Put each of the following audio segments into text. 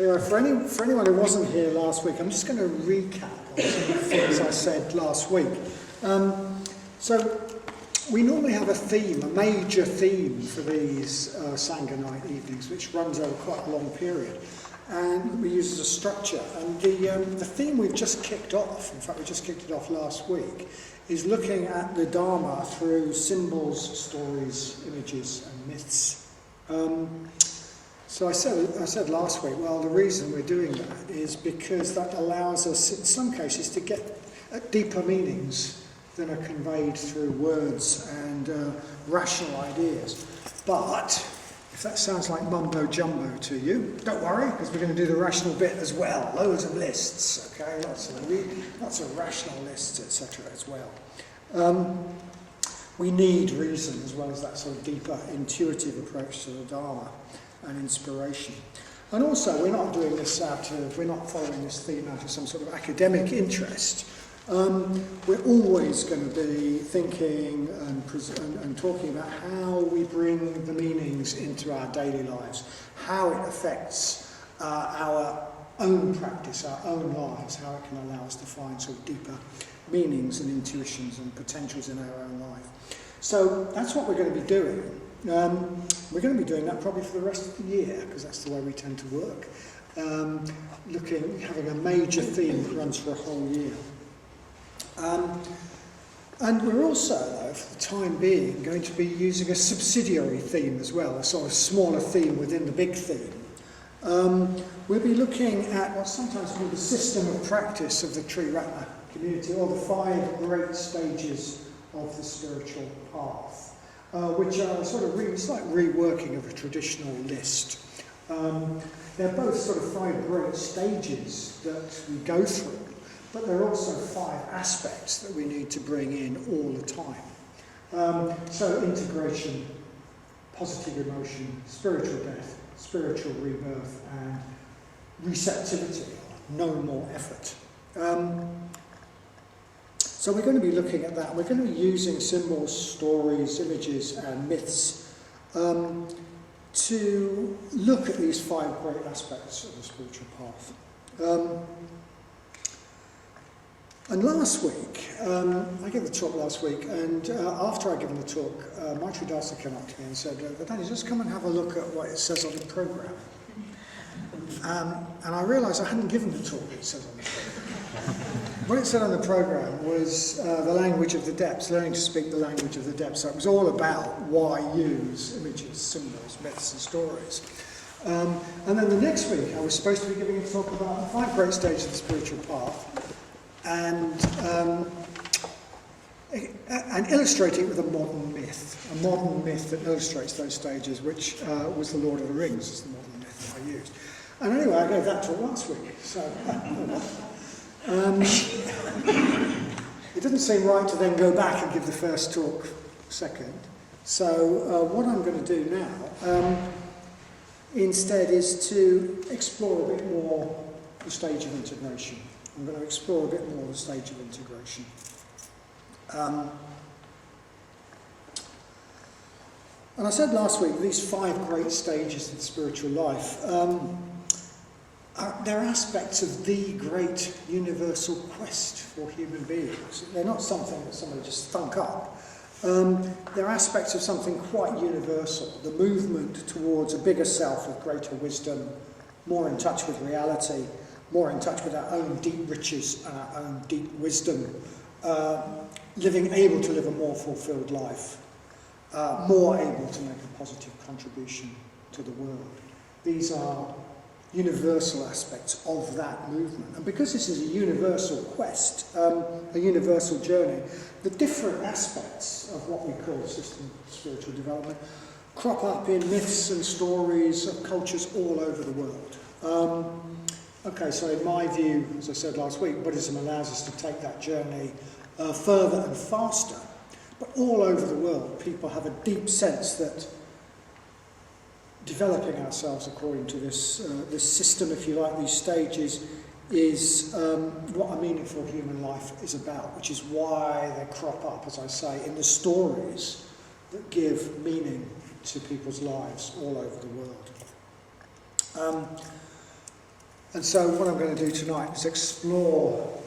Anyway, for anyone who wasn't here last week, I'm just going to recap on some of the things I said last week. So we normally have a theme, a major theme for these Sangha night evenings, which runs over quite a long period. And we use as a structure. And the theme we've just kicked off, in fact we just kicked it off last week, is looking at the Dharma through symbols, stories, images and myths. So I said last week, well, the reason we're doing that is because that allows us, in some cases, to get at deeper meanings than are conveyed through words and rational ideas. But if that sounds like mumbo-jumbo to you, don't worry, because we're going to do the rational bit as well. Loads of lists, okay? Lots of rational lists, etc. as well. We need reason as well as that sort of deeper, intuitive approach to the Dharma and inspiration. And also, we're not doing this we're not following this theme out of some sort of academic interest. We're always going to be thinking and talking about how we bring the meanings into our daily lives, how it affects our own practice, our own lives, how it can allow us to find sort of deeper meanings and intuitions and potentials in our own life. So that's what we're going to be doing. We're going to be doing that probably for the rest of the year, because that's the way we tend to work. Having a major theme that runs for a whole year. And we're also, though, for the time being, going to be using a subsidiary theme as well, a sort of smaller theme within the big theme. We'll be looking at what's sometimes called the system of practice of the Triratna community, or the 5 great stages of the spiritual path. Which are sort of it's like reworking of a traditional list. They're both sort of 5 great stages that we go through, but there are also 5 aspects that we need to bring in all the time. So integration, positive emotion, spiritual death, spiritual rebirth, and receptivity, no more effort. So we're going to be looking at that. We're going to be using symbols, stories, images and myths to look at these 5 great aspects of the spiritual path. And last week, I gave the talk last week, and after I'd given the talk, Maitri Dasa came up to me and said, Vadanya, just come and have a look at what it says on the programme. And I realised I hadn't given the talk that it says on the programme. What it said on the programme was the language of the depths, learning to speak the language of the depths. So it was all about why use images, symbols, myths and stories. And then the next week I was supposed to be giving a talk about the 5 great stages of the spiritual path and illustrating it with a modern myth that illustrates those stages, which was the Lord of the Rings, is the modern myth that I used. And anyway, I gave that talk last week, so it didn't seem right to then go back and give the first talk second. So what I'm going to do now instead is to explore a bit more the stage of integration. I'm going to explore a bit more the stage of integration. And I said last week, these 5 great stages of the spiritual life, they're aspects of the great universal quest for human beings. They're not something that somebody just thunk up. They're aspects of something quite universal, the movement towards a bigger self with greater wisdom, more in touch with reality, more in touch with our own deep riches and our own deep wisdom, able to live a more fulfilled life, more able to make a positive contribution to the world. These are universal aspects of that movement. And because this is a universal quest, a universal journey, the different aspects of what we call system of spiritual development crop up in myths and stories of cultures all over the world. Okay, so in my view, as I said last week, Buddhism allows us to take that journey further and faster. But all over the world, people have a deep sense that developing ourselves according to this system, if you like, these stages, is what a meaningful human life is about, which is why they crop up, as I say, in the stories that give meaning to people's lives all over the world. And so what I'm going to do tonight is explore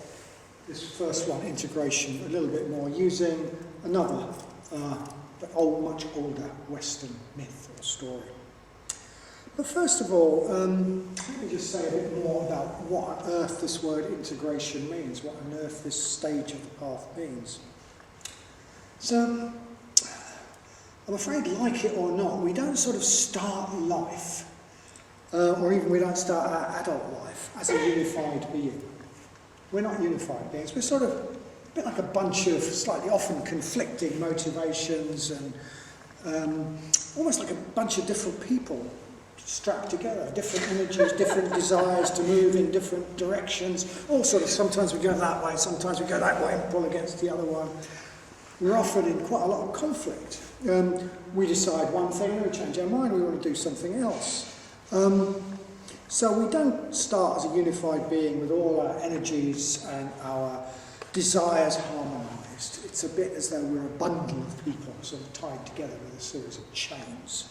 this first one, integration, a little bit more, using another, much older Western myth or story. But first of all, let me just say a bit more about what on earth this word integration means, what on earth this stage of the path means. So, I'm afraid, like it or not, we don't sort of start life, or even we don't start our adult life as a unified being. We're not unified beings. We're sort of a bit like a bunch of slightly often conflicting motivations and almost like a bunch of different people strapped together, different energies, different desires to move in different directions, all sort of, sometimes we go that way, sometimes we go that way and pull against the other one. We're often in quite a lot of conflict. We decide one thing, and we change our mind, we want to do something else. So we don't start as a unified being with all our energies and our desires harmonised. It's a bit as though we're a bundle of people sort of tied together with a series of chains.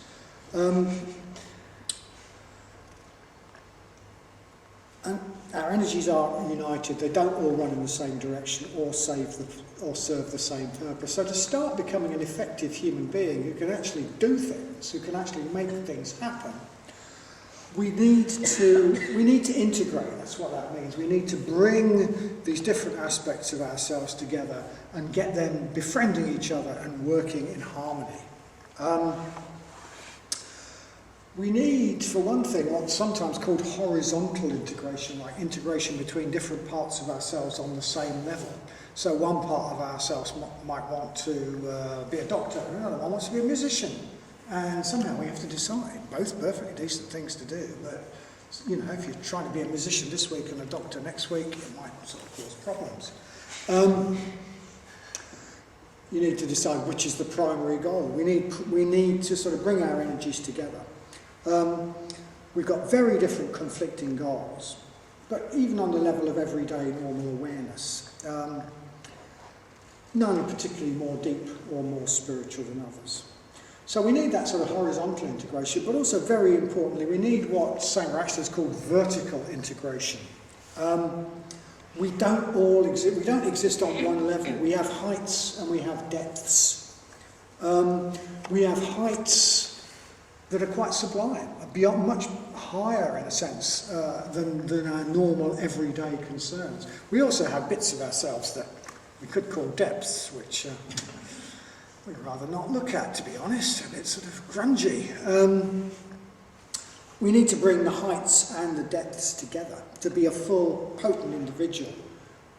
And our energies are united. They don't all run in the same direction or serve the same purpose. So to start becoming an effective human being who can actually do things, who can actually make things happen, we need to integrate. That's what that means. We need to bring these different aspects of ourselves together and get them befriending each other and working in harmony. We need, for one thing, what's sometimes called horizontal integration, like integration between different parts of ourselves on the same level. So one part of ourselves might want to be a doctor, and another one wants to be a musician. And somehow we have to decide, both perfectly decent things to do, but if you're trying to be a musician this week and a doctor next week, it might sort of cause problems. You need to decide which is the primary goal. We need to sort of bring our energies together. We've got very different conflicting goals, but even on the level of everyday normal awareness, none particularly more deep or more spiritual than others. So we need that sort of horizontal integration, but also very importantly, we need what Saint Actually is called vertical integration. We don't exist on one level. We have heights and we have depths. We have heights that are quite sublime, beyond much higher in a sense than our normal everyday concerns. We also have bits of ourselves that we could call depths, which we'd rather not look at, to be honest. A bit sort of grungy. We need to bring the heights and the depths together to be a full, potent individual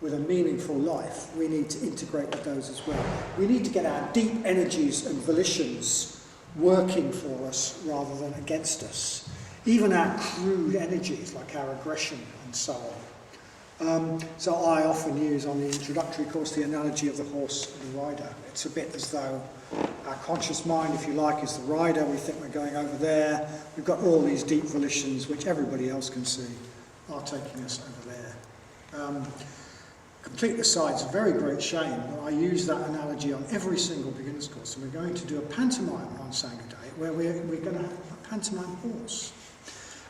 with a meaningful life. We need to integrate with those as well. We need to get our deep energies and volitions working for us rather than against us. Even our crude energies, like our aggression and so on. So I often use on the introductory course the analogy of the horse and the rider. It's a bit as though our conscious mind, if you like, is the rider. We think we're going over there. We've got all these deep volitions, which everybody else can see, are taking us over there. Complete aside, it's a very great shame, but I use that analogy on every single beginner's course. And we're going to do a pantomime on Saturday, where we're going to have a pantomime horse.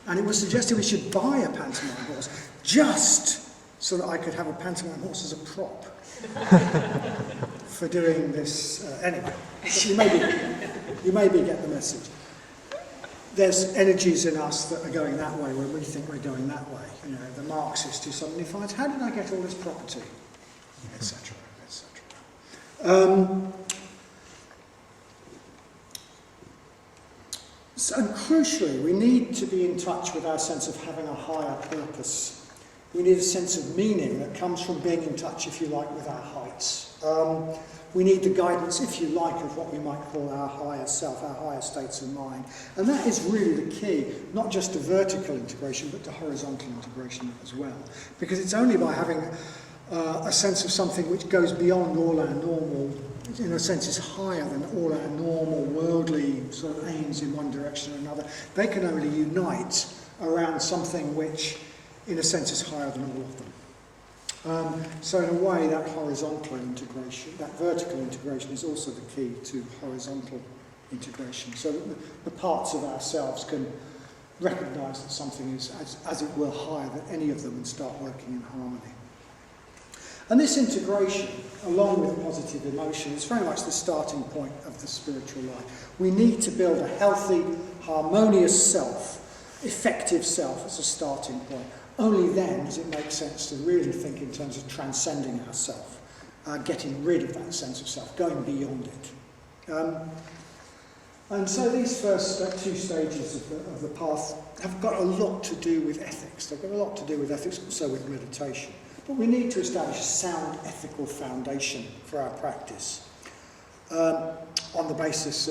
And it was suggested we should buy a pantomime horse, just so that I could have a pantomime horse as a prop for doing this. Anyway, you maybe get the message. There's energies in us that are going that way when we think we're going that way. The Marxist who suddenly finds, how did I get all this property? Etc., etc. And crucially, we need to be in touch with our sense of having a higher purpose. We need a sense of meaning that comes from being in touch, if you like, with our heights. We need the guidance, if you like, of what we might call our higher self, our higher states of mind. And that is really the key, not just to vertical integration, but to horizontal integration as well. Because it's only by having a sense of something which goes beyond all our normal, in a sense is higher than all our normal worldly sort of aims in one direction or another. They can only unite around something which, in a sense, is higher than all of them. So in a way, that horizontal integration, that vertical integration is also the key to horizontal integration. So that the parts of ourselves can recognise that something is, as it were, higher than any of them and start working in harmony. And this integration, along with positive emotion, is very much the starting point of the spiritual life. We need to build a healthy, harmonious self, effective self as a starting point. Only then does it make sense to really think in terms of transcending ourself, getting rid of that sense of self, going beyond it. And so these first two stages of the path have got a lot to do with ethics. They've got a lot to do with ethics, also with meditation. But we need to establish a sound ethical foundation for our practice on the basis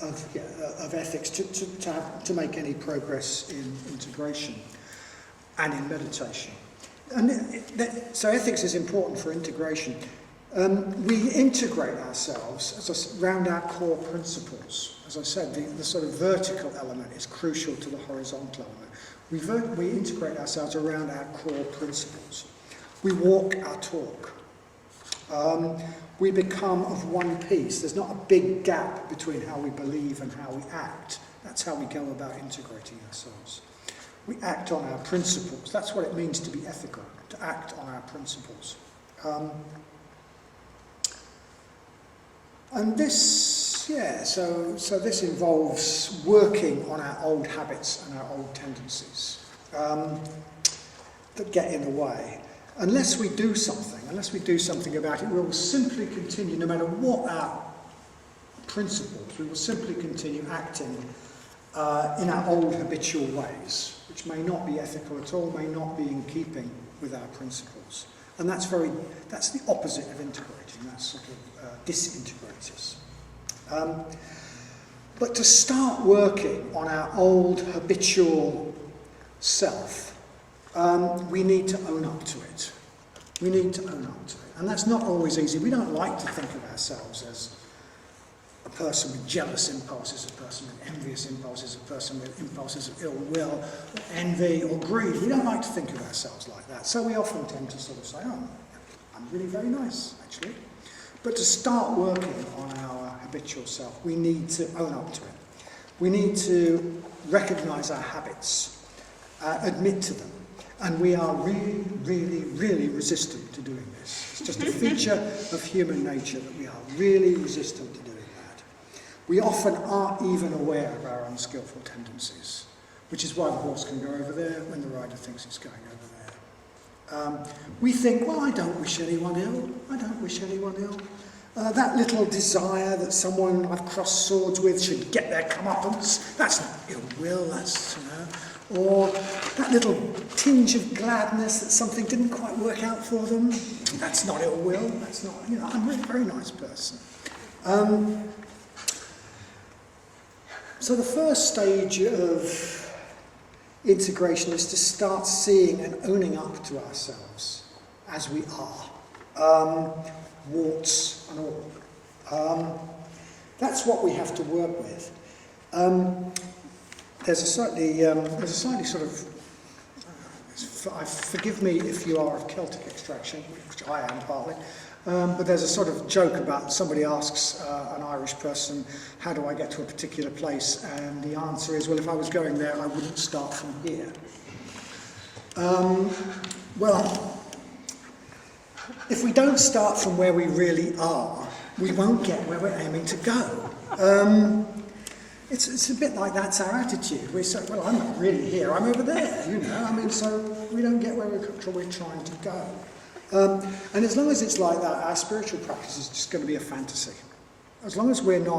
of ethics to make any progress in integration and in meditation. And so ethics is important for integration. We integrate ourselves around our core principles. As I said, the sort of vertical element is crucial to the horizontal element. We integrate ourselves around our core principles. We walk our talk. We become of one piece. There's not a big gap between how we believe and how we act. That's how we go about integrating ourselves. We act on our principles. That's what it means to be ethical, to act on our principles. And this, so this involves working on our old habits and our old tendencies that get in the way. Unless we do something about it, we will simply continue, no matter what our principles, we will simply continue acting in our old habitual ways, which may not be ethical at all, may not be in keeping with our principles. And that's the opposite of integrating, that's sort of disintegrates us. But to start working on our old habitual self, we need to own up to it. We need to own up to it. And that's not always easy. We don't like to think of ourselves as a person with jealous impulses, a person with envious impulses, a person with impulses of ill will, or envy or greed. We don't like to think of ourselves like that. So we often tend to sort of say, oh, I'm really very nice, actually. But to start working on our habitual self, we need to own up to it. We need to recognise our habits, admit to them. And we are really, really, really resistant to doing this. It's just a feature of human nature that we are really resistant to doing that. We often aren't even aware of our unskillful tendencies, which is why the horse can go over there when the rider thinks it's going over there. We think, well, I don't wish anyone ill. I don't wish anyone ill. That little desire that someone I've crossed swords with should get their comeuppance, that's not ill will, that's, or that little tinge of gladness that something didn't quite work out for them, that's not ill will, that's not, I'm a very nice person. So the first stage of integration is to start seeing and owning up to ourselves as we are, warts and all. That's what we have to work with. There's a slightly sort of, forgive me if you are of Celtic extraction, which I am partly, but there's a sort of joke about somebody asks an Irish person, how do I get to a particular place? And the answer is, well, if I was going there, I wouldn't start from here. Well, if we don't start from where we really are, we won't get where we're aiming to go. It's a bit like that's our attitude. We say, well, I'm not really here, I'm over there, so we don't get where we're trying to go. And as long as it's like that, our spiritual practice is just going to be a fantasy. As long as we don't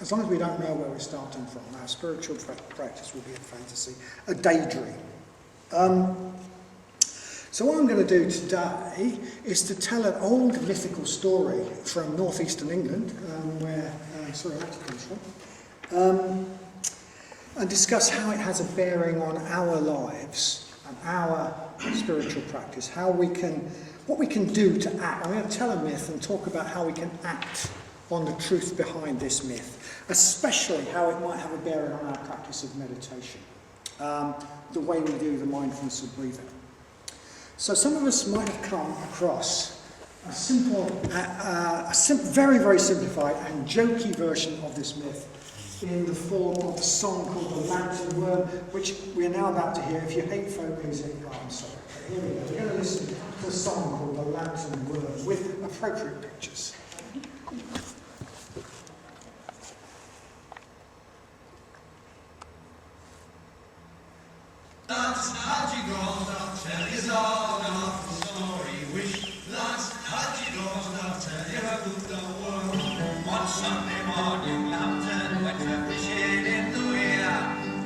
know where we're starting from, our spiritual practice will be a fantasy, a daydream. So what I'm going to do today is to tell an old mythical story from northeastern England, where Surrey comes from. And discuss how it has a bearing on our lives and our spiritual practice, what we can do to act. I'm going to tell a myth and talk about how we can act on the truth behind this myth, especially how it might have a bearing on our practice of meditation, the way we do the mindfulness of breathing. So some of us might have come across a very, very simplified and jokey version of this myth in the form of a song called The Lampton Worm, which we are now about to hear. If you hate folk music, oh, I'm sorry. Here we go. We're going to listen to a song called The Lampton Worm with appropriate pictures. Sunday morning, Lampton went a fishing in the weir,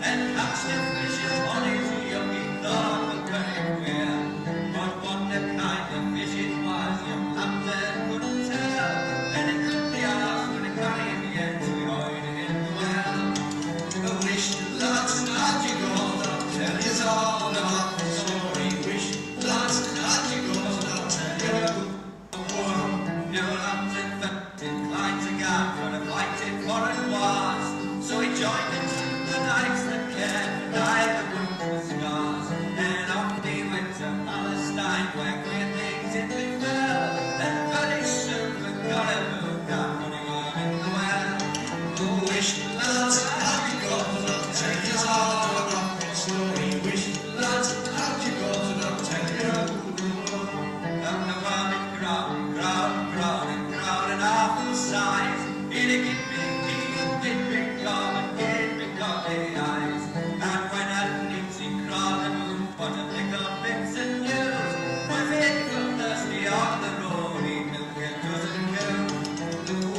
and catched the fishes on his young, he thought was very queer. But what the kind of fish it was, young Lampton couldn't tell, and it couldn't be asked when it carried him yet to be hiding in the well. I wish, lads, had you gone, I'll tell you all about the story. Wish, lads, had you gone, I'll tell you about the worm. Young Lampton felt inclined to go for a fight in foreign wars, so he joined the team the knights that cared for neither wounds nor scars. And off he went to Palestine, where queer things it befell, and very soon forgot about that money worm in the well. Oh, wish, lads, had you gone, I'll tell you all about the story. Wish, lads, had you gone, I'll tell you about the worm. And the worm it growled, awful size. It a big gum and big eyes. And when at night he crawled and moved, what a little bits of news. My faithful thirsty on the road, he milked a dozen cows.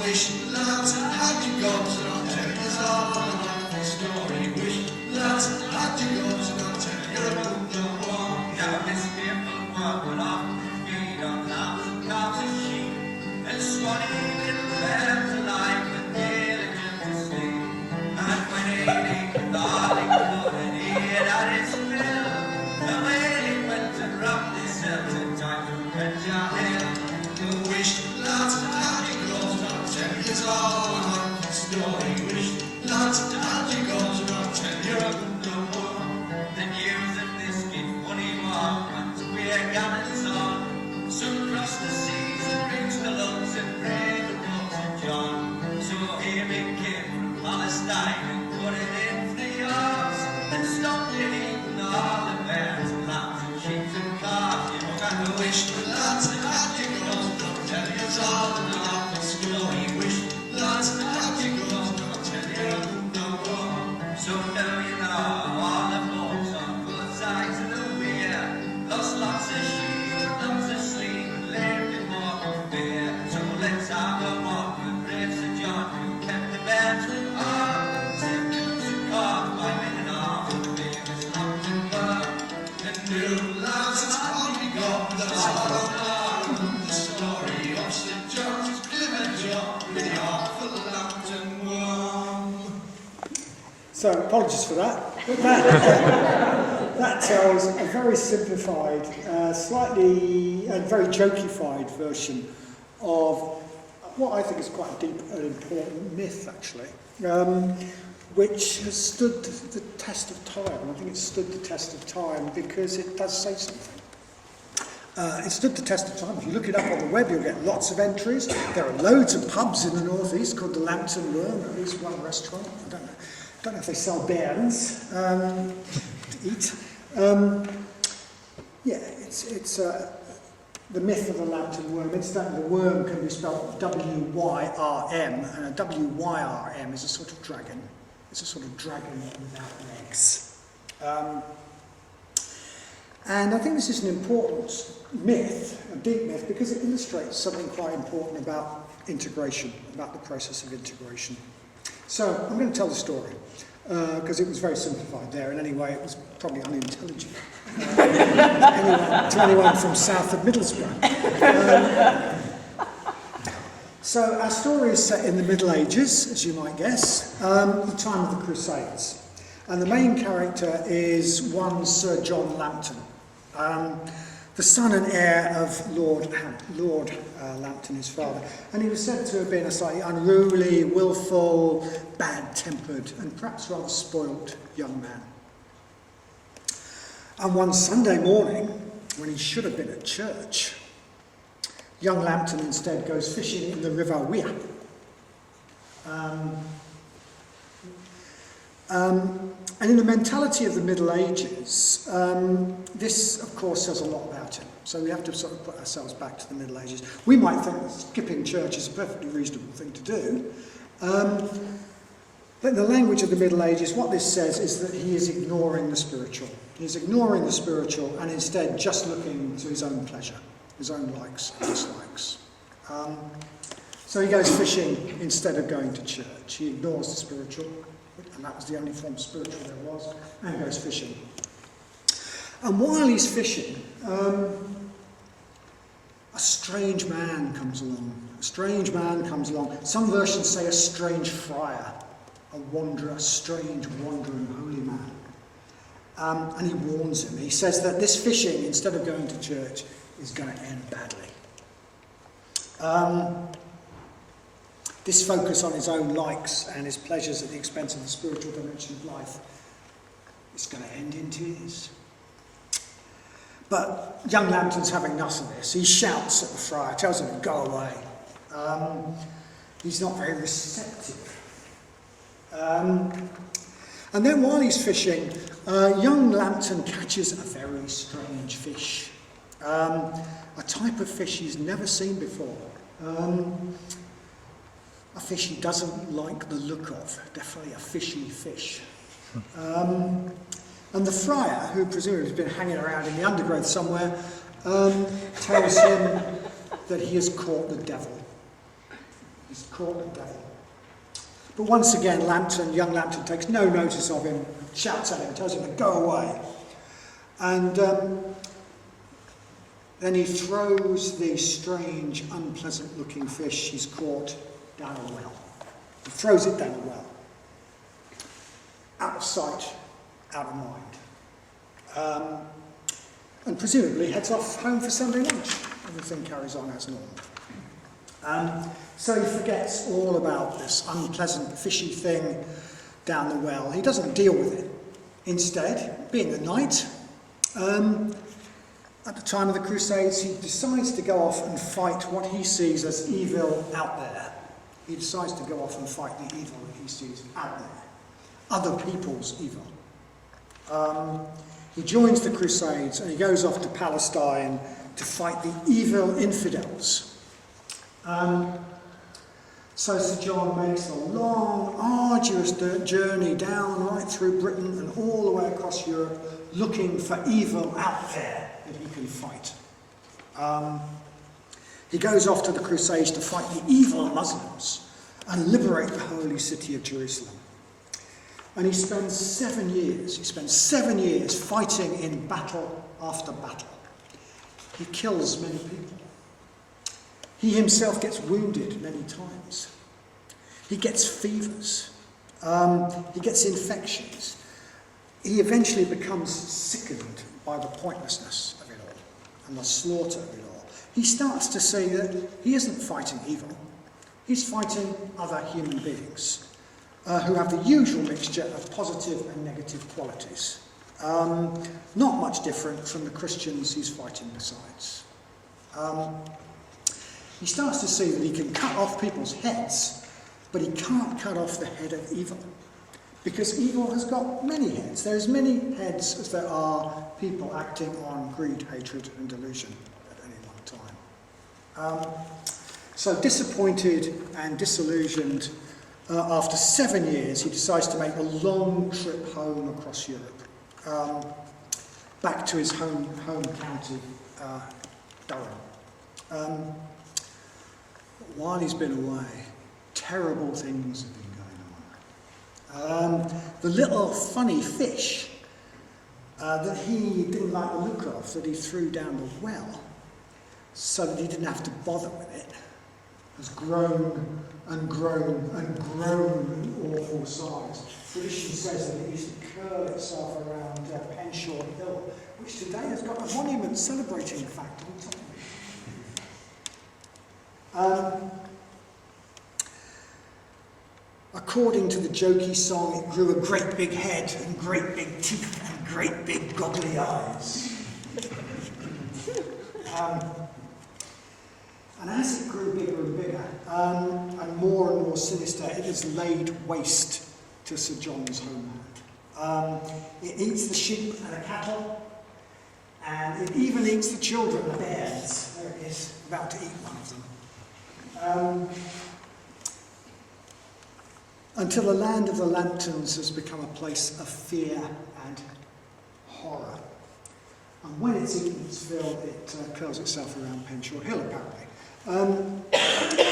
Wish, lads, had you got it, I'll tell you all about the story. Wish, lads, had you got it, I'll tell you about the war. Now this fearful worm went off to feed on lambs and calves and sheep, and swanny little lambs alive with diligence to sleep. And when he thought he could, and he had his fill, away he went and rubbed himself to time to Benja Hill. The wish, lads, had you got, I'll tell you all about the story. Wish, lads, had you got, I'll tell you about the war. The news of this gift funny war, and queer gallants on, soon crossed the seas and reached the lungs and brave the boats of John. So here he came from Palestine and put it in for the yards, and stopped it eating all the bears and lambs and sheep and calves. You know, and I wish the lads had you gone, I'll tell you all about the story. Wish, lads, had you gone, I'll tell you about the war. So now you know all the folks on both sides of the weir lost lots of sheep, lots of sleep, and lived in mortal fear. So let's have a walk with brave Sir John, who kept the bears from harm, saved news and caught by men and arms of the famous Lampton Worm. And new lads, it's all we got, that's all about the story of Sir John's glimmer John with the awful Lampton Worm. So, apologies for that. But that tells a very simplified, slightly and very jokified version of what I think is quite a deep and important myth, actually, which has stood the test of time. I think it stood the test of time because it does say something. It stood the test of time. If you look it up on the web, you'll get lots of entries. There are loads of pubs in the northeast called the Lampton Worm, at least one restaurant. I don't know if they sell bears to eat. It's the myth of the Lampton Worm. Incidentally, the worm can be spelled W-Y-R-M, and a W-Y-R-M is a sort of dragon. It's a sort of dragon without legs. And I think this is an important myth, a deep myth, because it illustrates something quite important about integration, about the process of integration. So I'm going to tell the story, because it was very simplified there, and anyway it was probably unintelligible to anyone from south of Middlesbrough. So our story is set in the Middle Ages, as you might guess, the time of the Crusades. And the main character is one Sir John Lampton, the son and heir of Lord Lampton, his father. And he was said to have been a slightly unruly, willful, bad-tempered, and perhaps rather spoilt young man. And one Sunday morning, when he should have been at church, young Lampton instead goes fishing in the River Wear. And in the mentality of the Middle Ages, this, of course, says a lot about him. So we have to sort of put ourselves back to the Middle Ages. We might think that skipping church is a perfectly reasonable thing to do. But in the language of the Middle Ages, what this says is that he is ignoring the spiritual. He's ignoring the spiritual and instead just looking to his own pleasure, his own likes and dislikes. So he goes fishing instead of going to church. He ignores the spiritual, and that was the only form of spiritual there was, and goes fishing. And while he's fishing, a strange man comes along. A strange man comes along. Some versions say a strange friar, a wanderer, a strange wandering holy man. And he warns him. He says that this fishing, instead of going to church, is going to end badly. This focus on his own likes and his pleasures at the expense of the spiritual dimension of life is going to end in tears. But young Lampton's having none of this. He shouts at the friar, tells him to go away. He's not very receptive. And then while he's fishing, young Lampton catches a very strange fish. A type of fish he's never seen before. A fish he doesn't like the look of. Definitely a fishy fish. And the friar, who presumably has been hanging around in the undergrowth somewhere, tells him that he has caught the devil. He's caught the devil. But once again, young Lampton takes no notice of him, shouts at him, tells him to go away. And then he throws the strange, unpleasant-looking fish he's caught down a well. He throws it down a well. Out of sight, out of mind. And presumably heads off home for Sunday lunch. Everything carries on as normal. So he forgets all about this unpleasant, fishy thing down the well. He doesn't deal with it. Instead, being a knight, at the time of the Crusades, he decides to go off and fight what he sees as evil out there. He decides to go off and fight the evil that he sees out there. Other people's evil. He joins the Crusades and he goes off to Palestine to fight the evil infidels. So Sir John makes a long, arduous journey down right through Britain and all the way across Europe, looking for evil out there that he can fight. He goes off to the Crusades to fight the evil Muslims and liberate the holy city of Jerusalem. And he spends 7 years fighting in battle after battle. He kills many people. He himself gets wounded many times. He gets fevers. He gets infections. He eventually becomes sickened by the pointlessness of it all and the slaughter of it all. He starts to see that he isn't fighting evil. He's fighting other human beings who have the usual mixture of positive and negative qualities. Not much different from the Christians he's fighting besides. He starts to see that he can cut off people's heads, but he can't cut off the head of evil. Because evil has got many heads. There are as many heads as there are people acting on greed, hatred and delusion at any one time. So disappointed and disillusioned, after 7 years, he decides to make a long trip home across Europe, back to his home county, Durham. While he's been away, terrible things have been going on. The little funny fish that he didn't like the look of, that he threw down the well, so that he didn't have to bother with it, has grown and grown and grown in awful size. Tradition says that it used to curl itself around Penshaw Hill, which today has got a monument celebrating the fact on top of it. According to the jokey song, it grew a great big head and great big teeth and great big goggly eyes. And as it grew bigger and bigger, and more sinister, it has laid waste to Sir John's homeland. It eats the sheep and the cattle, and it even eats the children, the bears. There it is, about to eat one of them. Until the land of the Lamptons has become a place of fear and horror. And when it's eaten its fill, it curls itself around Penshaw Hill, apparently.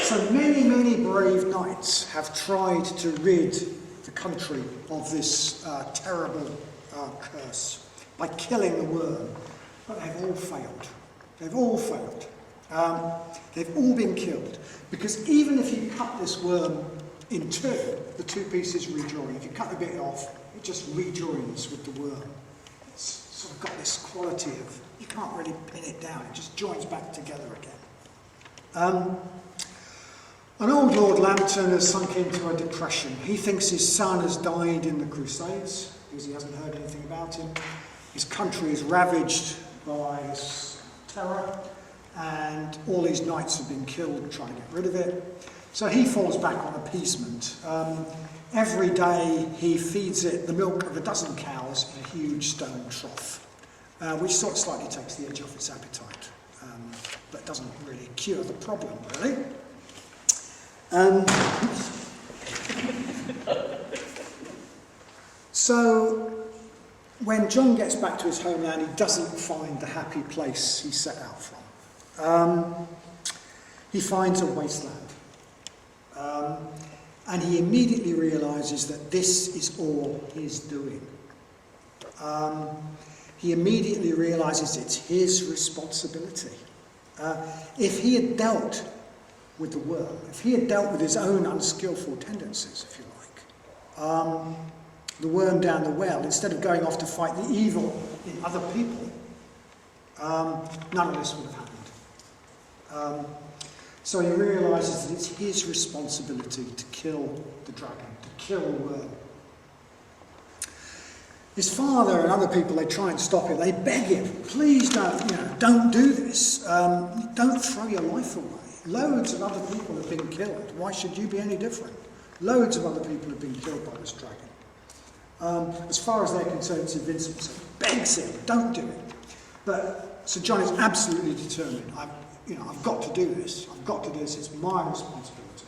So many brave knights have tried to rid the country of this terrible curse by killing the worm, but they've all failed. They've all failed. They've all been killed, because even if you cut this worm in two, the two pieces rejoin. If you cut a bit off, it just rejoins with the worm. It's sort of got this quality of, you can't really pin it down, it just joins back together again. An old Lord Lampton has sunk into a depression. He thinks his son has died in the Crusades, because he hasn't heard anything about him. His country is ravaged by this terror, and all these knights have been killed trying to get rid of it. So he falls back on appeasement. Every day he feeds it the milk of a dozen cows in a huge stone trough, which sort of slightly takes the edge off its appetite, but doesn't really cure the problem, really. So when John gets back to his homeland, he doesn't find the happy place he set out from. He finds a wasteland. And he immediately realises that this is all his doing. He immediately realises it's his responsibility. If he had dealt with the worm, if he had dealt with his own unskillful tendencies, if you like, the worm down the well, instead of going off to fight the evil in other people, none of this would have happened. So he realises that it's his responsibility to kill the dragon, to kill the worm. His father and other people, they try and stop it. They beg him, please don't do this. Don't throw your life away. Loads of other people have been killed. Why should you be any different? Loads of other people have been killed by this dragon. As far as they're concerned, it's invincible. So he begs him, don't do it. But Sir John is absolutely determined. I've got to do this. I've got to do this. It's my responsibility.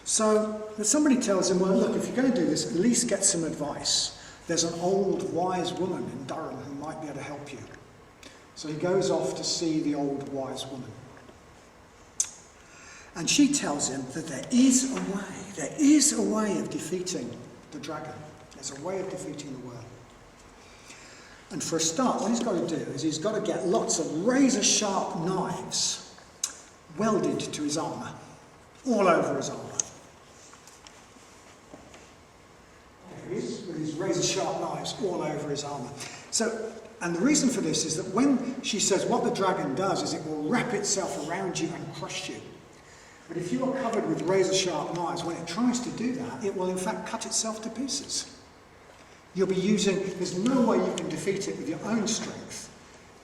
So somebody tells him, well, look, if you're going to do this, at least get some advice. There's an old, wise woman in Durham who might be able to help you. So he goes off to see the old, wise woman. And she tells him that there is a way of defeating the dragon. There's a way of defeating the worm. And for a start, what he's got to do is he's got to get lots of razor-sharp knives welded to his armour, all over his armour. There he is, with his razor-sharp knives all over his armour. So, and the reason for this is that when she says what the dragon does is it will wrap itself around you and crush you. But if you are covered with razor-sharp knives, when it tries to do that, it will in fact cut itself to pieces. You'll be using, there's no way you can defeat it with your own strength,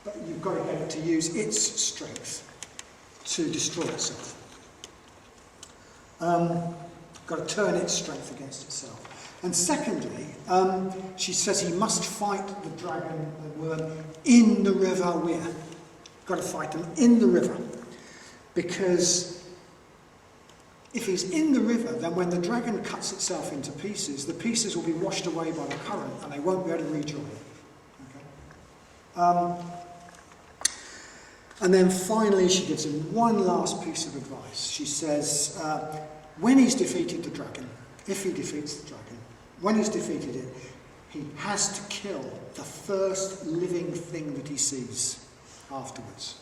but you've got to get it to use its strength to destroy itself. Got to turn its strength against itself. And secondly, she says he must fight the dragon, the worm, in the river Weir. Got to fight them in the river. Because if he's in the river, then when the dragon cuts itself into pieces, the pieces will be washed away by the current and they won't be able to rejoin. Okay? And then finally she gives him one last piece of advice. She says, when he's defeated the dragon, if he defeats the dragon, when he's defeated it, he has to kill the first living thing that he sees afterwards.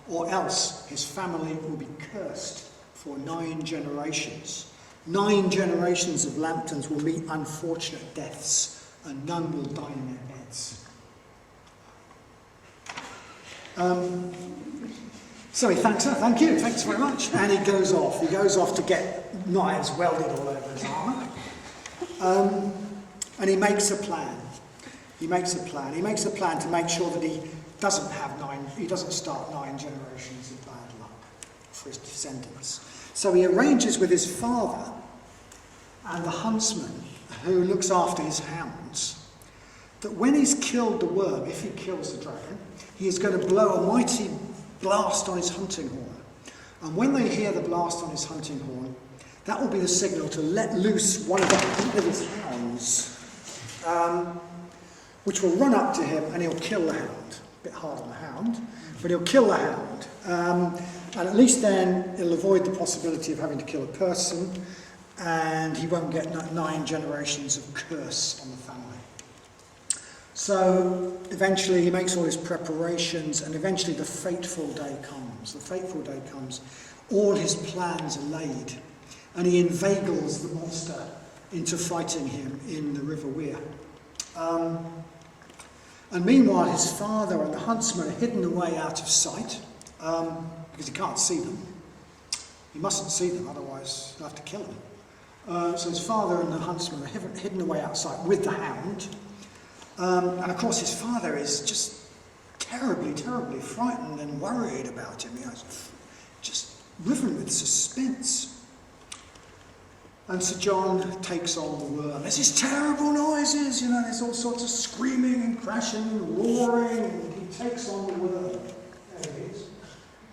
Or else his family will be cursed for 9 generations. 9 generations of Lamptons will meet unfortunate deaths, and none will die in their beds. So he thanks her, thank you, thanks very much. And he goes off. He goes off to get knives welded all over his armour. And he makes a plan. He makes a plan to make sure that he doesn't start 9 generations of bad luck for his descendants. So he arranges with his father and the huntsman who looks after his hounds, that when he's killed the worm, if he kills the dragon, he is going to blow a mighty blast on his hunting horn. And when they hear the blast on his hunting horn, that will be the signal to let loose one of his hounds, which will run up to him and he'll kill the hound. A bit hard on the hound, but he'll kill the hound. And at least then he'll avoid the possibility of having to kill a person, and he won't get 9 generations of curse on the family. So eventually he makes all his preparations, and eventually the fateful day comes. The fateful day comes. All his plans are laid, and he inveigles the monster into fighting him in the River Wear. And meanwhile his father and the huntsman are hidden away out of sight, because he can't see them. He mustn't see them, otherwise he'll have to kill them. So his father and the huntsman are hidden away outside with the hound. And of course his father is just terribly, terribly frightened and worried about him. He's just riven with suspense. And Sir John takes on the worm. There's these terrible noises, there's all sorts of screaming and crashing and roaring, and he takes on the worm. There he is.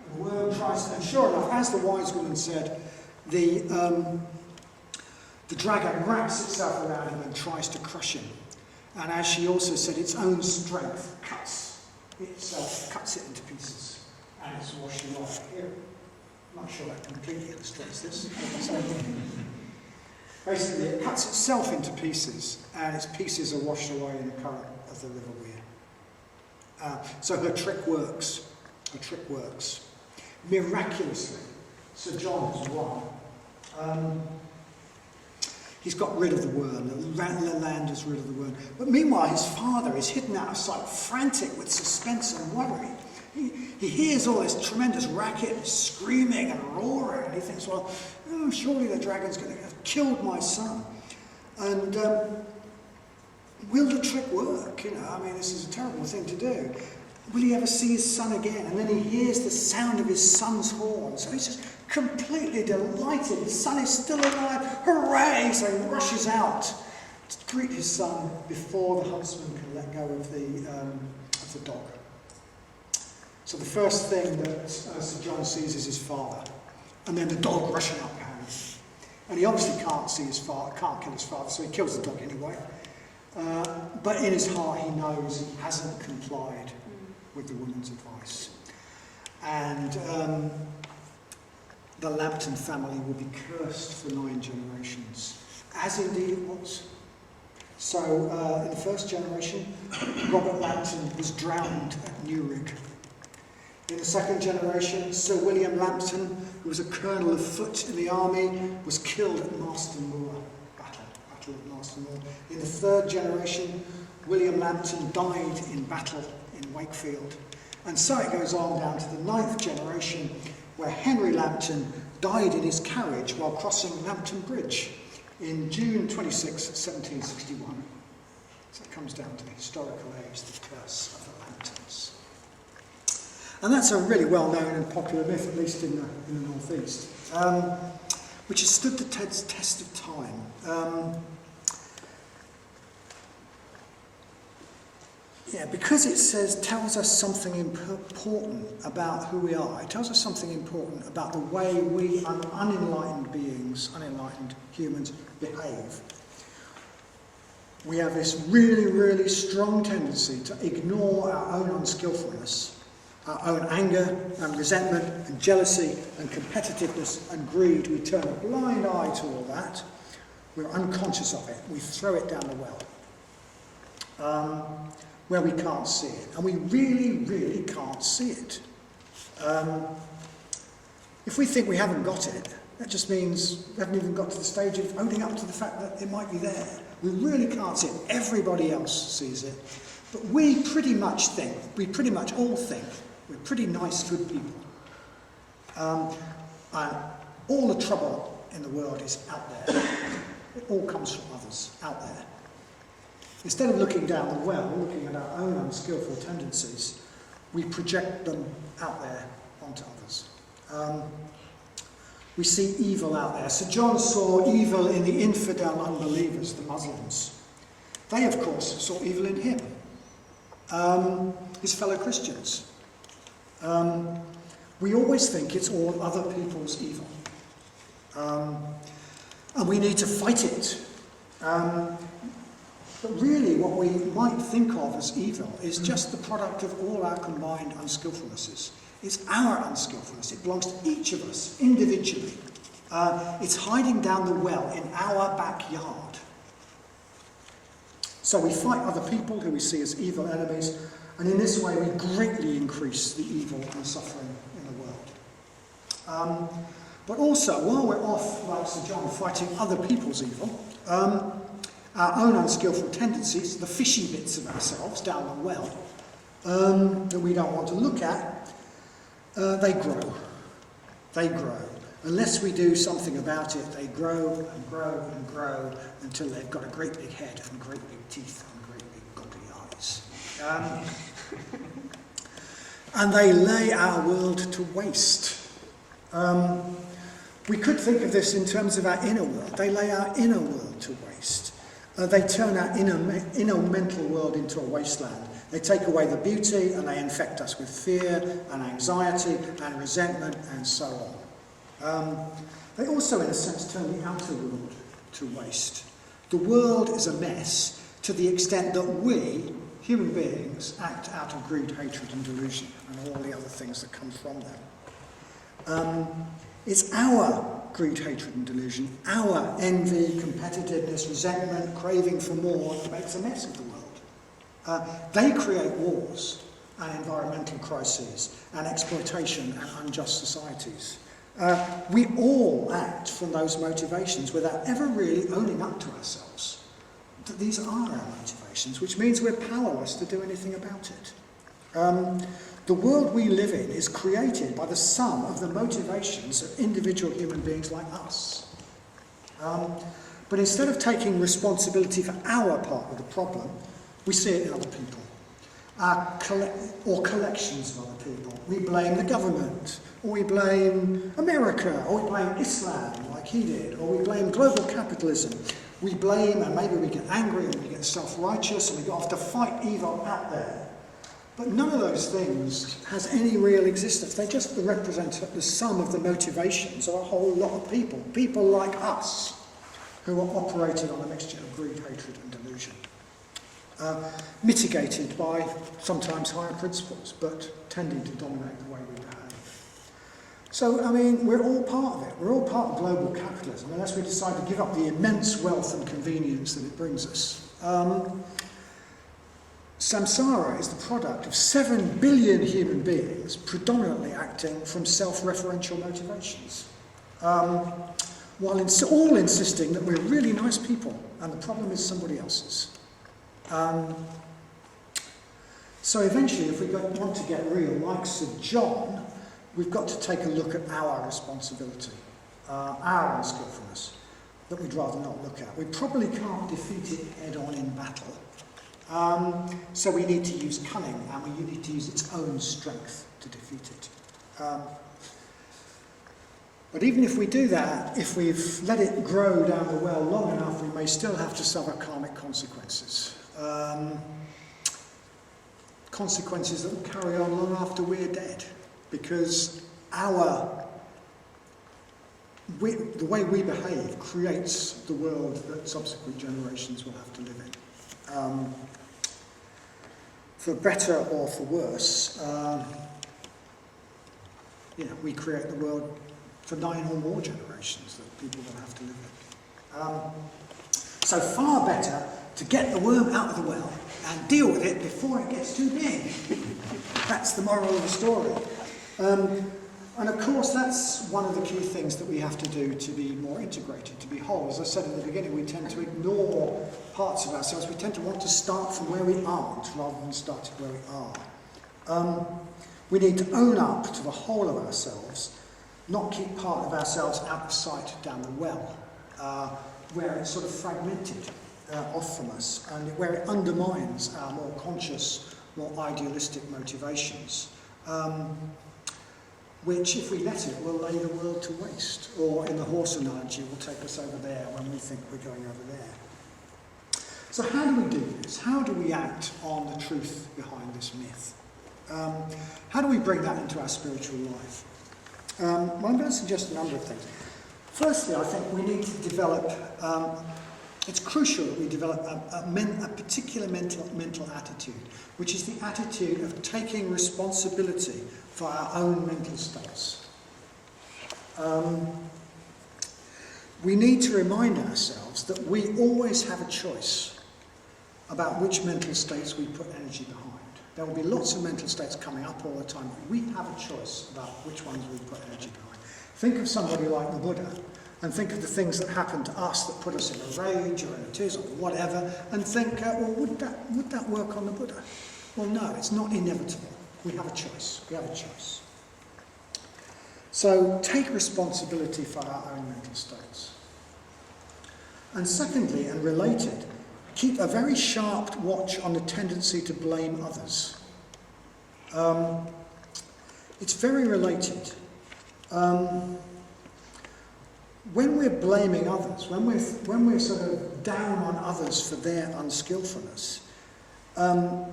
And the worm tries to, and sure enough, as the wise woman said, the dragon wraps itself around him and tries to crush him. And as she also said, its own strength cuts it into pieces, and it's washed away. Here, I'm not sure that completely illustrates this. Basically, it cuts itself into pieces, and its pieces are washed away in the current of the River Wear. So her trick works. Her trick works. Miraculously, Sir John has won. He's got rid of the worm. The land is rid of the worm. But meanwhile, his father is hidden out of sight, frantic with suspense and worry. He hears all this tremendous racket, screaming and roaring, and he thinks, well, surely the dragon's going to have killed my son. And will the trick work? This is a terrible thing to do. Will he ever see his son again? And then he hears the sound of his son's horn. So he's just completely delighted. His son is still alive. Hooray! So he rushes out to greet his son before the huntsman can let go of the dog. So the first thing that Sir John sees is his father, and then the dog rushing up behind him. And he obviously can't see his father, can't kill his father, so he kills the dog anyway. But in his heart he knows he hasn't complied with the woman's advice. And the Lampton family will be cursed for 9 generations, as indeed it was. So in the first generation, Robert Lampton was drowned at Newrig. In the second generation, Sir William Lampton, who was a colonel of foot in the army, was killed at Marston Moor, battle of Marston Moor. In the third generation, William Lampton died in battle in Wakefield. And so it goes on down to the 9th generation, where Henry Lampton died in his carriage while crossing Lampton Bridge in June 26, 1761. So it comes down to the historical age, the curse of the Lamptons. And that's a really well-known and popular myth, at least in the North East, which has stood the test of time. Because it tells us something important about who we are. It tells us something important about the way we unenlightened beings, unenlightened humans, behave. We have this really, really strong tendency to ignore our own unskillfulness, our own anger and resentment and jealousy and competitiveness and greed. We turn a blind eye to all that. We're unconscious of it. We throw it down the well. Where we can't see it. And we really, really can't see it. If we think we haven't got it, that just means we haven't even got to the stage of owning up to the fact that it might be there. We really can't see it. Everybody else sees it. But we pretty much all think, we're pretty nice, good people. And all the trouble in the world is out there. It all comes from others, out there. Instead of looking down the well, looking at our own unskillful tendencies, we project them out there onto others. We see evil out there. Sir John saw evil in the infidel unbelievers, the Muslims. They, of course, saw evil in him, his fellow Christians. We always think it's all other people's evil. And we need to fight it. But really what we might think of as evil is just the product of all our combined unskillfulnesses. It's our unskillfulness. It belongs to each of us individually. It's hiding down the well in our backyard. So we fight other people who we see as evil enemies, and in this way we greatly increase the evil and suffering in the world. But also, while we're off, like Sir John, fighting other people's evil, our own unskillful tendencies, the fishy bits of ourselves down the well, that we don't want to look at, they grow. They grow. Unless we do something about it, they grow and grow and grow until they've got a great big head and great big teeth and great big goggly eyes. And they lay our world to waste. We could think of this in terms of our inner world. They lay our inner world to waste. They turn our inner mental world into a wasteland. They take away the beauty and they infect us with fear and anxiety and resentment and so on. They also, in a sense, turn the outer world to waste. The world is a mess to the extent that we, human beings, act out of greed, hatred and delusion and all the other things that come from them. It's our greed, hatred and delusion, our envy, competitiveness, resentment, craving for more that makes a mess of the world. They create wars and environmental crises and exploitation and unjust societies. We all act from those motivations without ever really owning up to ourselves that these are our motivations, which means we're powerless to do anything about it. The world we live in is created by the sum of the motivations of individual human beings like us. But instead of taking responsibility for our part of the problem, we see it in other people, or collections of other people. We blame the government, or we blame America, or we blame Islam, like he did, or we blame global capitalism. We blame, and maybe we get angry, and we get self-righteous, and we go off to fight evil out there. But none of those things has any real existence. They just represent the sum of the motivations of a whole lot of people like us, who are operating on a mixture of greed, hatred and delusion. Mitigated by sometimes higher principles, but tending to dominate the way we behave. So, I mean, we're all part of it. We're all part of global capitalism, unless we decide to give up the immense wealth and convenience that it brings us. Samsara is the product of 7 billion human beings predominantly acting from self-referential motivations, while all insisting that we're really nice people and the problem is somebody else's. So eventually, if we want to get real, like Sir John, we've got to take a look at our responsibility, our unskillfulness, that we'd rather not look at. We probably can't defeat it head-on in battle. So we need to use cunning, and we need to use its own strength to defeat it. But even if we do that, if we've let it grow down the well long enough, we may still have to suffer karmic consequences. Consequences that will carry on long after we're dead, because the way we behave creates the world that subsequent generations will have to live in. For better or for worse, we create the world for 9 or more generations that people will have to live in. So far better to get the worm out of the well and deal with it before it gets too big. That's the moral of the story. And of course, that's one of the key things that we have to do to be more integrated, to be whole. As I said in the beginning, we tend to ignore parts of ourselves. We tend to want to start from where we aren't rather than starting where we are. We need to own up to the whole of ourselves, not keep part of ourselves out of sight down the well, where it's sort of fragmented off from us, and where it undermines our more conscious, more idealistic motivations. which, if we let it, will lay the world to waste. Or, in the horse analogy, will take us over there when we think we're going over there. So how do we do this? How do we act on the truth behind this myth? How do we bring that into our spiritual life? Well, I'm going to suggest a number of things. Firstly, I think we need to develop, it's crucial that we develop a particular mental attitude, which is the attitude of taking responsibility for our own mental states. We need to remind ourselves that we always have a choice about which mental states we put energy behind. There will be lots of mental states coming up all the time, but we have a choice about which ones we put energy behind. Think of somebody like the Buddha, and think of the things that happen to us that put us in a rage or in a tears or whatever, and think, well, would that work on the Buddha? Well, no, it's not inevitable. We have a choice. We have a choice. So take responsibility for our own mental states. And secondly, and related, keep a very sharp watch on the tendency to blame others. It's very related. When we're blaming others, when we're sort of down on others for their unskillfulness, so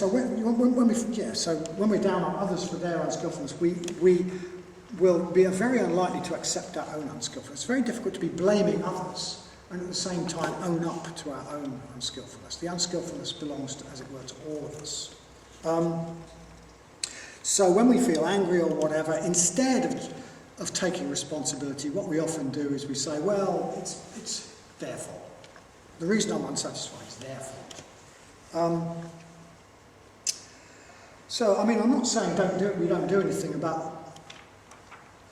when we're down on others for their unskillfulness, we will be very unlikely to accept our own unskillfulness. It's very difficult to be blaming others and at the same time own up to our own unskillfulness. The unskillfulness belongs, to, as it were, to all of us. So when we feel angry or whatever, instead of taking responsibility, what we often do is we say, well, it's their fault. The reason I'm unsatisfied is their fault. So, I mean, I'm not saying we don't do anything about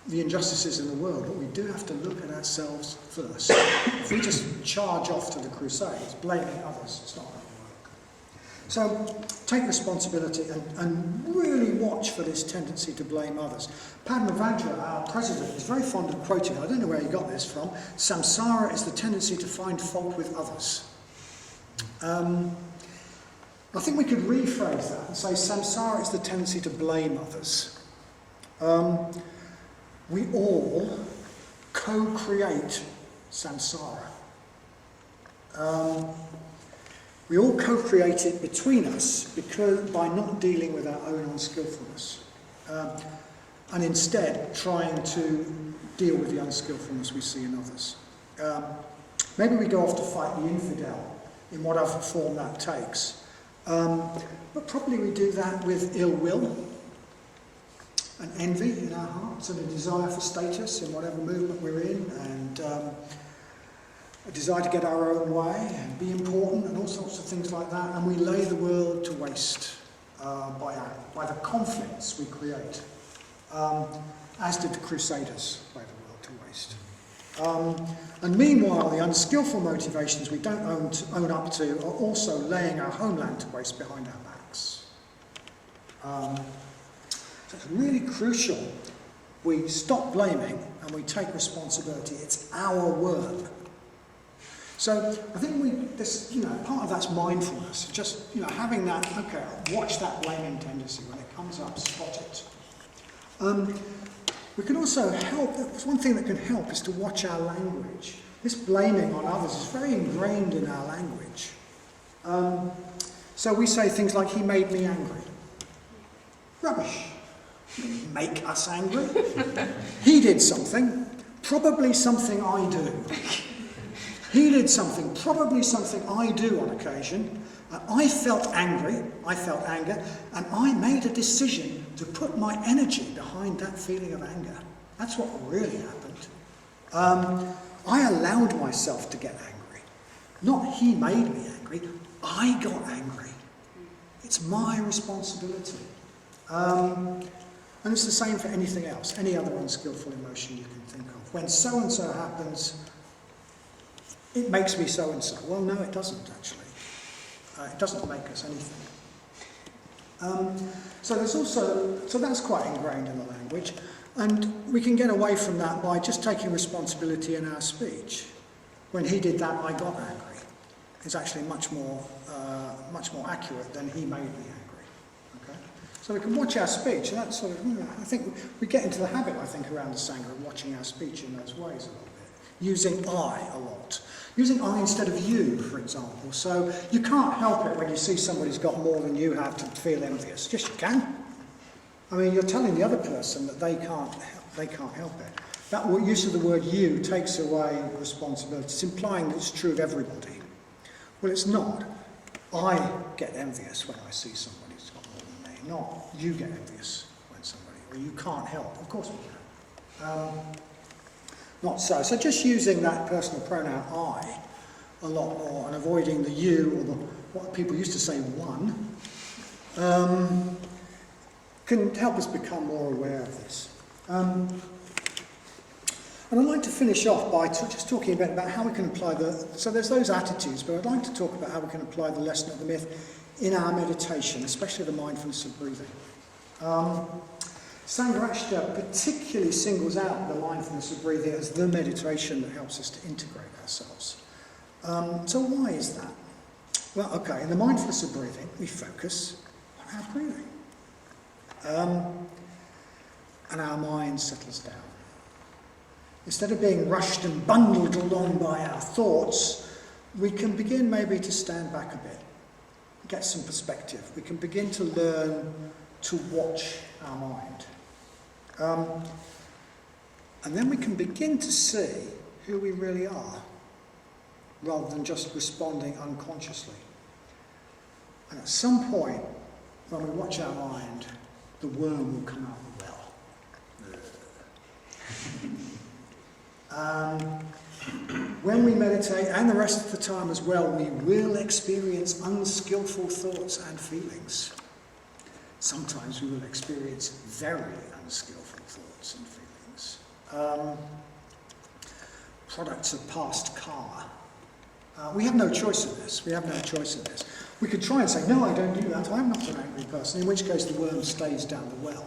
the injustices in the world, but we do have to look at ourselves first. If we just charge off to the Crusades, blaming others, it's not going to work. So take responsibility and really watch for this tendency to blame others. Vadanya, our president, is very fond of quoting, I don't know where he got this from, samsara is the tendency to find fault with others. I think we could rephrase that and say samsara is the tendency to blame others. We all co-create samsara. We all co-create it between us by not dealing with our own unskillfulness, and instead trying to deal with the unskillfulness we see in others. Maybe we go off to fight the infidel in whatever form that takes, but probably we do that with ill will, and envy in our hearts, and a desire for status in whatever movement we're in, and a desire to get our own way and be important and all sorts of things like that, and we lay the world to waste by the conflicts we create, as did the Crusaders lay the world to waste. And meanwhile, the unskillful motivations we don't own up to are also laying our homeland to waste behind our backs. So it's really crucial we stop blaming and we take responsibility. It's our work. So I think part of that's mindfulness. Just, having that, okay, watch that blaming tendency when it comes up, spot it. We can also help, one thing that can help is to watch our language. This blaming on others is very ingrained in our language. So we say things like, he made me angry. Rubbish. Make us angry. He did something, probably something I do. He did something, probably something I do on occasion. I felt angry, I felt anger, and I made a decision to put my energy behind that feeling of anger. That's what really happened. I allowed myself to get angry. Not he made me angry, I got angry. It's my responsibility. And it's the same for anything else, any other unskillful emotion you can think of. When so-and-so happens, it makes me so-and-so. Well, no, it doesn't, actually. It doesn't make us anything. So that's quite ingrained in the language. And we can get away from that by just taking responsibility in our speech. When he did that, I got angry. It's actually much more accurate than he made me angry. Okay? So So we can watch our speech, and that's sort of, I think we get into the habit, I think, around the Sangha of watching our speech in those ways a little bit. Using I a lot. Using I instead of you, for example. So you can't help it when you see somebody's got more than you have to feel envious. Yes, you can. I mean, you're telling the other person that they can't help it. That use of the word you takes away responsibility. It's implying that it's true of everybody. Well, it's not. I get envious when I see somebody who's got more than me. Not you get envious when somebody, or you can't help. Of course we can. Not so. So just using that personal pronoun I a lot more and avoiding the you or what people used to say one can help us become more aware of this. And I'd like to finish off by just talking a bit about how we can apply so there's those attitudes, but I'd like to talk about how we can apply the lesson of the myth in our meditation, especially the mindfulness of breathing. Sangharashta particularly singles out the mindfulness of breathing as the meditation that helps us to integrate ourselves. So why is that? Well, okay, in the mindfulness of breathing, we focus on our breathing. And our mind settles down. Instead of being rushed and bundled along by our thoughts, we can begin maybe to stand back a bit, get some perspective. We can begin to learn to watch our mind. And then we can begin to see who we really are, rather than just responding unconsciously. And at some point, when we watch our mind, the worm will come out the well. When we meditate, and the rest of the time as well, we will experience unskillful thoughts and feelings. Sometimes we will experience very unskillful thoughts and feelings. Products of past karma. We have no choice in this. We could try and say, no, I don't do that. I'm not an angry person, in which case the worm stays down the well.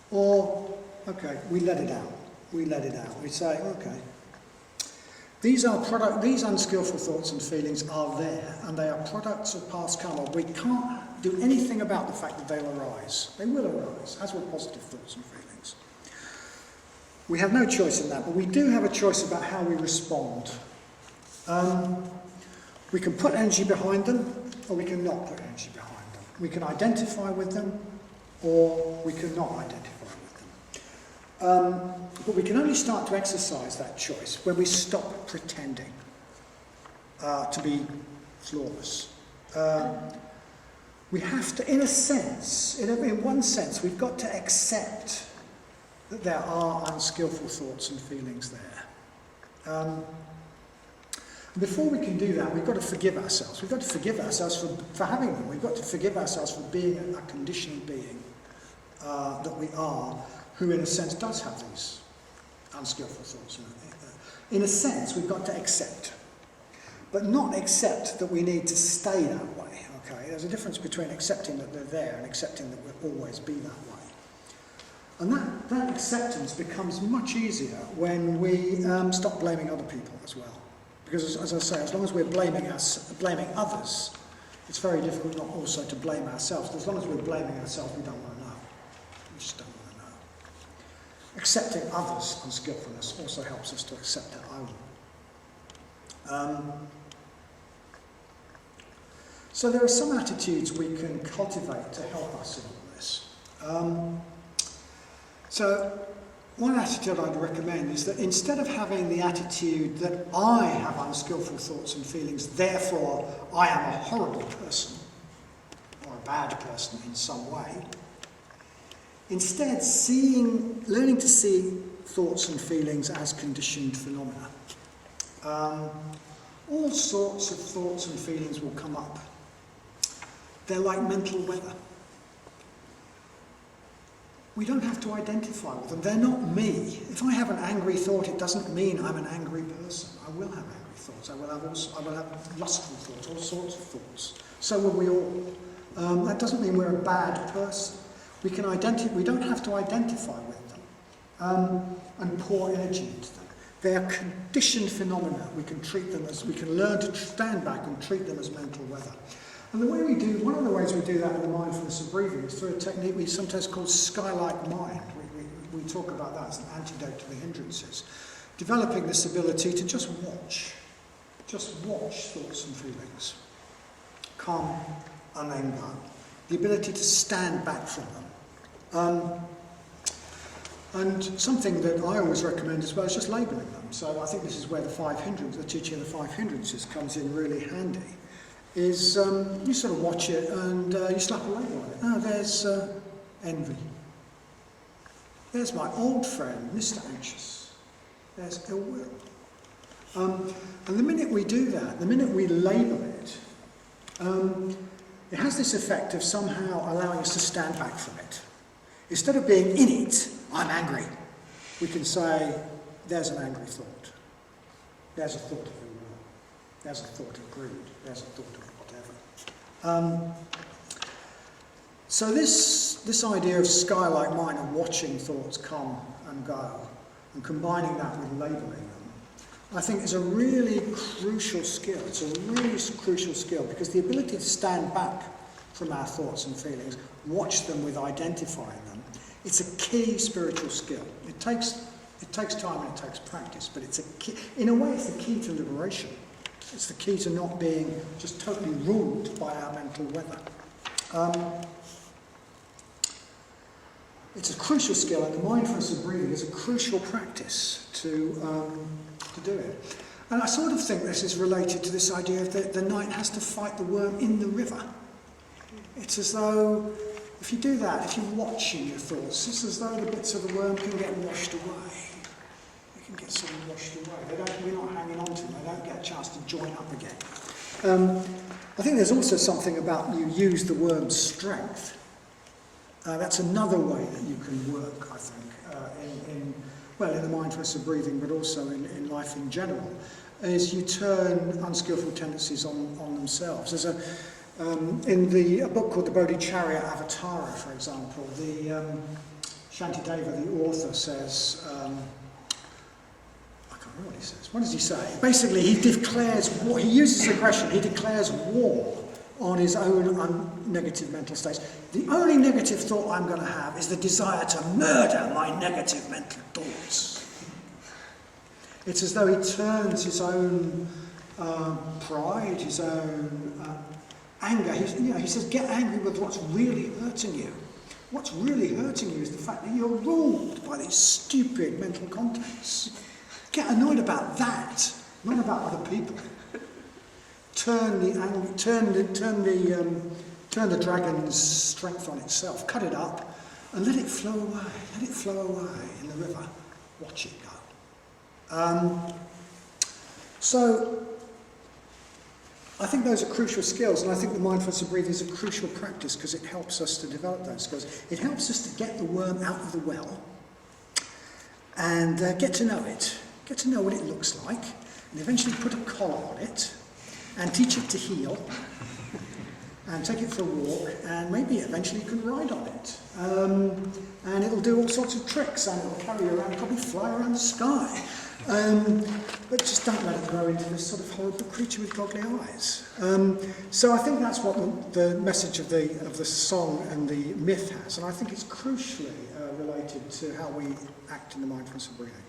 Or, okay, we let it out. We say, okay, these unskillful thoughts and feelings are there, and they are products of past karma. We can't do anything about the fact that they'll arise. They will arise, as will positive thoughts and feelings. We have no choice in that, but we do have a choice about how we respond. We can put energy behind them, or we can not put energy behind them. We can identify with them, or we can not identify with them. But we can only start to exercise that choice when we stop pretending to be flawless. We have to, in a sense, in one sense, we've got to accept that there are unskillful thoughts and feelings there. Before we can do that, we've got to forgive ourselves. We've got to forgive ourselves for having them. We've got to forgive ourselves for being a conditioned being that we are, who in a sense does have these unskillful thoughts. In a sense, we've got to accept, but not accept that we need to stay that way. Okay, there's a difference between accepting that they're there and accepting that we'll always be that way. And that acceptance becomes much easier when we stop blaming other people as well. Because, as I say, as long as we're blaming others, it's very difficult not also to blame ourselves. As long as we're blaming ourselves, we don't want to know. We just don't want to know. Accepting others' unskillfulness also helps us to accept our own. So there are some attitudes we can cultivate to help us in all this. So one attitude I'd recommend is that instead of having the attitude that I have unskillful thoughts and feelings, therefore I am a horrible person, or a bad person in some way, instead learning to see thoughts and feelings as conditioned phenomena. All sorts of thoughts and feelings will come up. They're like mental weather. We don't have to identify with them. They're not me. If I have an angry thought, it doesn't mean I'm an angry person. I will have angry thoughts. I will have lustful thoughts, all sorts of thoughts. So will we all. That doesn't mean we're a bad person. We don't have to identify with them and pour energy into them. They are conditioned phenomena. We can learn to stand back and treat them as mental weather. And the way we do, one of the ways we do that in the mindfulness of breathing is through a technique we sometimes call sky-like mind. We talk about that as an antidote to the hindrances. Developing this ability to just watch thoughts and feelings. Calm and anger. The ability to stand back from them. And something that I always recommend as well is just labelling them. So I think this is where the teaching of the 5 hindrances comes in really handy. Is you sort of watch it and you slap a label on it. Oh, there's envy. There's my old friend, Mr. Anxious. There's ill will. And the minute we do that, the minute we label it, it has this effect of somehow allowing us to stand back from it. Instead of being in it, I'm angry, we can say, there's an angry thought. There's a thought of ill will. There's a thought of greed. There's a thought of whatever. So this idea of sky-like mind and watching thoughts come and go and combining that with labelling them, I think is a really crucial skill. It's a really crucial skill because the ability to stand back from our thoughts and feelings, watch them with identifying them, it's a key spiritual skill. It takes time and it takes practice, but it's a key, in a way it's the key to liberation. It's the key to not being just totally ruled by our mental weather. It's a crucial skill, and the mindfulness of breathing is a crucial practice to do it. And I sort of think this is related to this idea that the knight has to fight the worm in the river. It's as though, if you do that, if you're watching your thoughts, it's as though the bits of the worm can get washed away. They can get sort of washed away. We're not hanging on to them. They don't get a chance to join up again. I think there's also something about you use the worm's strength. That's another way that you can work, I think, in the mindfulness of breathing, but also in life in general, is you turn unskillful tendencies on themselves. There's in a book called The Bodhicharya Avatara, for example, the Shantideva, the author, says, I can't remember what he says. What does he say? Basically, he declares war. He uses aggression. He declares war on his own negative mental states. The only negative thought I'm going to have is the desire to murder my negative mental thoughts. It's as though he turns his own pride, his own anger. He says, get angry with what's really hurting you. What's really hurting you is the fact that you're ruled by these stupid mental contents. Get annoyed about that, not about other people. Turn the dragon's strength on itself, cut it up, and let it flow away. Let it flow away in the river. Watch it go. So I think those are crucial skills, and I think the mindfulness of breathing is a crucial practice because it helps us to develop those skills. It helps us to get the worm out of the well and get to know it, get to know what it looks like, and eventually put a collar on it and teach it to heel and take it for a walk, and maybe eventually you can ride on it. And it'll do all sorts of tricks, and it'll carry you around, probably fly around the sky. But just don't let it grow into this sort of horrible creature with goggly eyes. So I think that's what the message of the song and the myth has, and I think it's crucially related to how we act in the mindfulness of breathing.